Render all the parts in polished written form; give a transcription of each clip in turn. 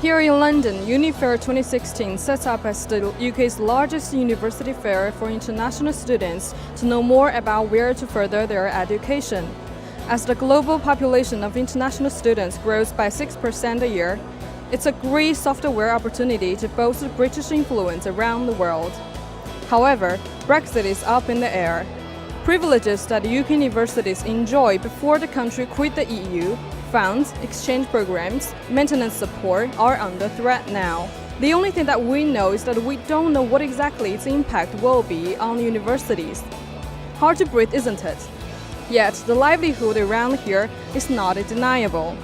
Here in London, Unifair 2016 sets up as the UK's largest university fair for international students to know more about where to further their education. As the global population of international students grows by 6% a year, it's a great software opportunity to boost British influence around the world. However, Brexit is up in the air. Privileges that UK universities enjoy before the country quit the EU, funds, exchange programs, maintenance support are under threat now. The only thing that we know is that we don't know what exactly its impact will be on the universities. Hard to breathe, isn't it? Yet, the livelihood around here is not undeniable.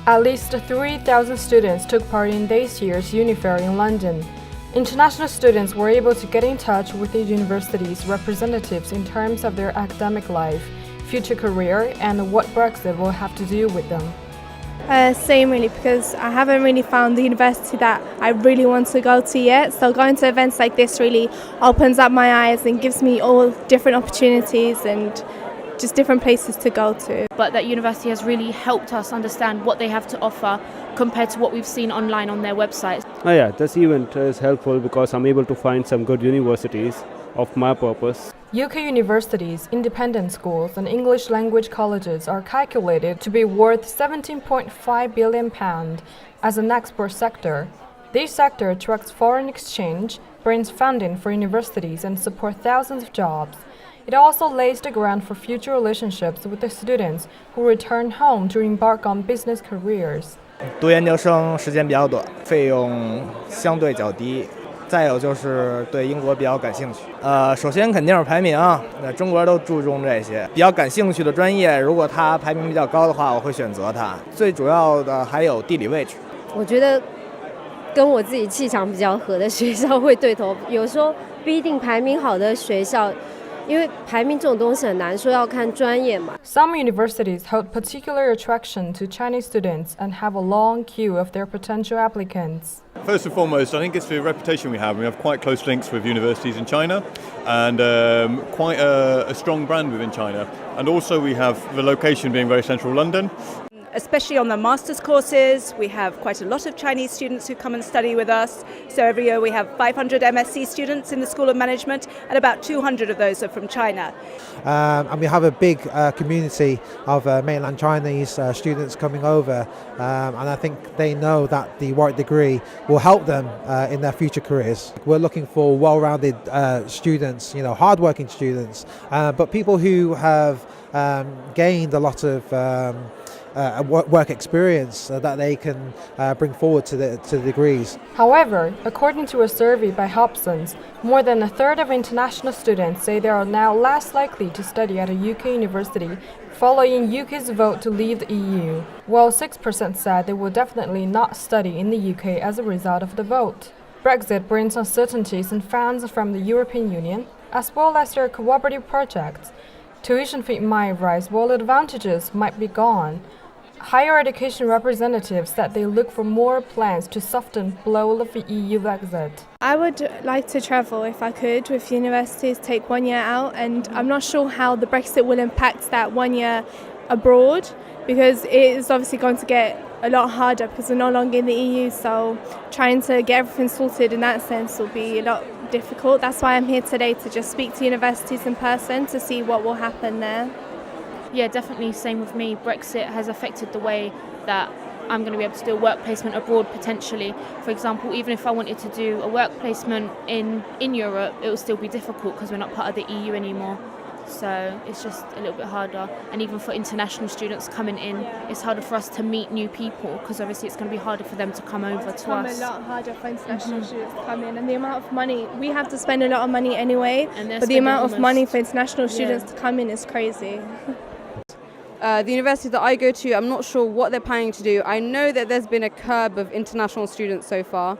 At least 3,000 students took part in this year's Unifair in London. International students were able to get in touch with the university's representatives in terms of their academic life, future career, and what Brexit will have to do with them. Same really, because I haven't really found the university that I really want to go to yet. So going to events like this really opens up my eyes and gives me all different opportunities and just different places to go to. But that university has really helped us understand what they have to offer compared to what we've seen online on their website. Yeah, this event is helpful because I'm able to find some good universities of my purpose. UK universities, independent schools, and English language colleges are calculated to be worth £17.5 billion as an export sector. This sector attracts foreign exchange, brings funding for universities, and supports thousands of jobs. It also lays the ground for future relationships with the students who return home to embark on business careers. 读研究生时间比较短，费用相对较低。再有就是对英国比较感兴趣。首先肯定是排名，中国人都注重这些。比较感兴趣的专业，如果它排名比较高的话，我会选择它。最主要的还有地理位置。我觉得跟我自己气场比较合的学校会对头，有时候不一定排名好的学校。因为排名这种东西很难说，要看专业嘛。Some universities hold particular attraction to Chinese students and have a long queue of their potential applicants. First and foremost, I think it's the reputation we have. We have quite close links with universities in China and quite a strong brand within China. And also we have the location being very central London. Especially on the master's courses, we have quite a lot of Chinese students who come and study with us. So every year we have 500 MSc students in the School of Management, and about 200 of those are from China. And we have a big community of mainland Chinese students coming over, and I think they know that the Warwick degree will help them in their future careers. We're looking for well-rounded students, hard-working students, but people who have gained a lot of work experience that they can bring forward to the degrees. However, according to a survey by Hobson's, more than a third of international students say they are now less likely to study at a UK university following UK's vote to leave the EU, while 6% said they will definitely not study in the UK as a result of the vote. Brexit brings uncertainties and funds from the European Union, as well as their cooperative projects. Tuition fee might rise while advantages might be gone. Higher education representatives said they look for more plans to soften blow of the EU exit. I would like to travel if I could with universities, take 1 year out, and I'm not sure how the Brexit will impact that 1 year abroad, because it is obviously going to get a lot harder because we're no longer in the EU, so trying to get everything sorted in that sense will be a lot difficult. That's why I'm here today, to just speak to universities in person to see what will happen there. Yeah, definitely same with me. Brexit has affected the way that I'm going to be able to do a work placement abroad potentially. For example, even if I wanted to do a work placement in Europe, it will still be difficult because we're not part of the EU anymore. So it's just a little bit harder. And even for international students coming in, it's harder for us to meet new people because obviously it's going to be harder for them to come over to us. It's a lot harder for international students to come in, and the amount of money, we have to spend a lot of money anyway, but the amount of money for international students to come in is crazy. The university that I go to, I'm not sure what they're planning to do. I know that there's been a curb of international students so far,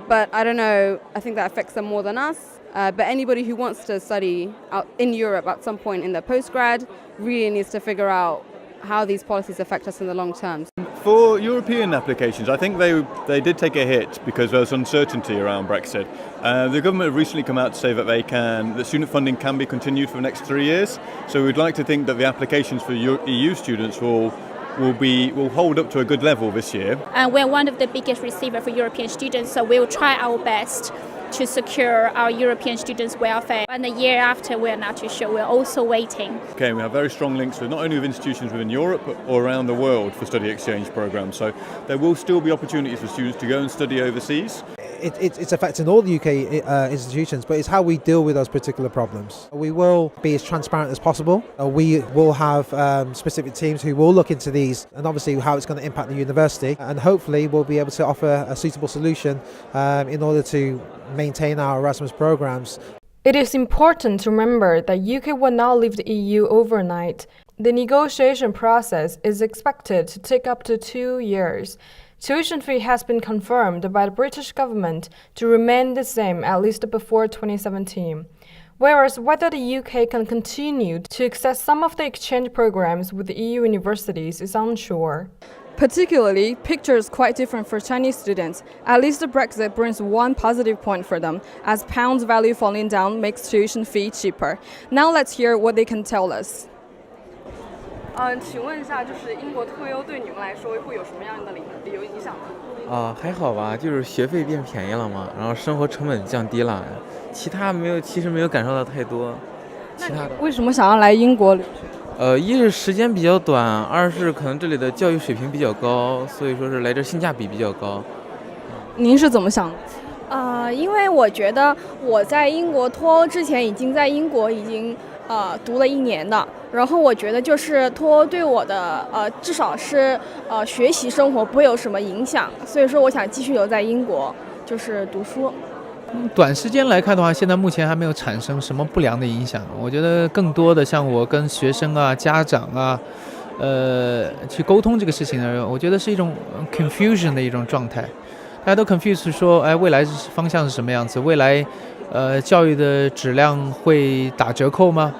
but I don't know, I think that affects them more than us. But anybody who wants to study out in Europe at some point in their postgrad really needs to figure out how these policies affect us in the long term. For European applications, I think they did take a hit because there was uncertainty around Brexit. The government have recently come out to say that student funding can be continued for the next 3 years. So we'd like to think that the applications for EU students will will hold up to a good level this year. And we're one of the biggest receivers for European students, so we'll try our best to secure our European students' welfare. And the year after, we're not too sure. We're also waiting. Okay, we have very strong links with not only with institutions within Europe but all around the world for study exchange programs. So there will still be opportunities for students to go and study overseas. It's affecting all the UK institutions, but it's how we deal with those particular problems. We will be as transparent as possible. We will have specific teams who will look into these and obviously how it's going to impact the university, and hopefully we'll be able to offer a suitable solution in order to maintain our Erasmus programs. It is important to remember that UK will not leave the EU overnight. The negotiation process is expected to take up to 2 years. Tuition fee has been confirmed by the British government to remain the same at least before 2017. Whereas whether the UK can continue to access some of the exchange programs with the EU universities is unsure. Particularly, picture is quite different for Chinese students. At least the Brexit brings one positive point for them, as pound's value falling down makes tuition fee cheaper. Now let's hear what they can tell us. 请问一下，就是英国脱欧对你们来说会有什么样的理由影响呢？还好吧，就是学费变便宜了嘛，然后生活成本降低了，其实没有感受到太多。其他的为什么想要来英国留学？一是时间比较短，二是可能这里的教育水平比较高，所以说是来这性价比比较高。您是怎么想的？因为我觉得我在英国脱欧之前已经在英国读了1年的，然后我觉得就是脱欧对我的至少是学习生活不会有什么影响，所以说我想继续留在英国就是读书。短时间来看的话，现在目前还没有产生什么不良的影响。我觉得更多的像我跟学生啊、家长啊，去沟通这个事情呢，我觉得是一种 confusion 的一种状态。大家都 confused 说，未来方向是什么样子？未来教育的质量会打折扣吗？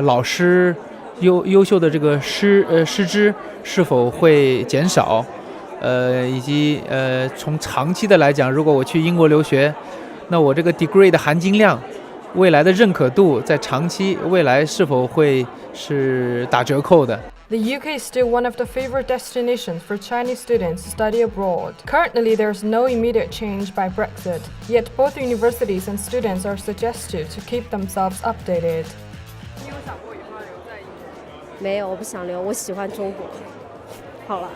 老师优秀的这个师资是否会减少？以及从长期的来讲，如果我去英国留学，那我这个 degree 的含金量，未来的认可度在长期未来是否会是打折扣的？ The UK is still one of the favorite destinations for Chinese students to study abroad. Currently, there's no immediate change by Brexit, yet both universities and students are suggested to keep themselves updated. 没有，我不想留，我喜欢中国。好了。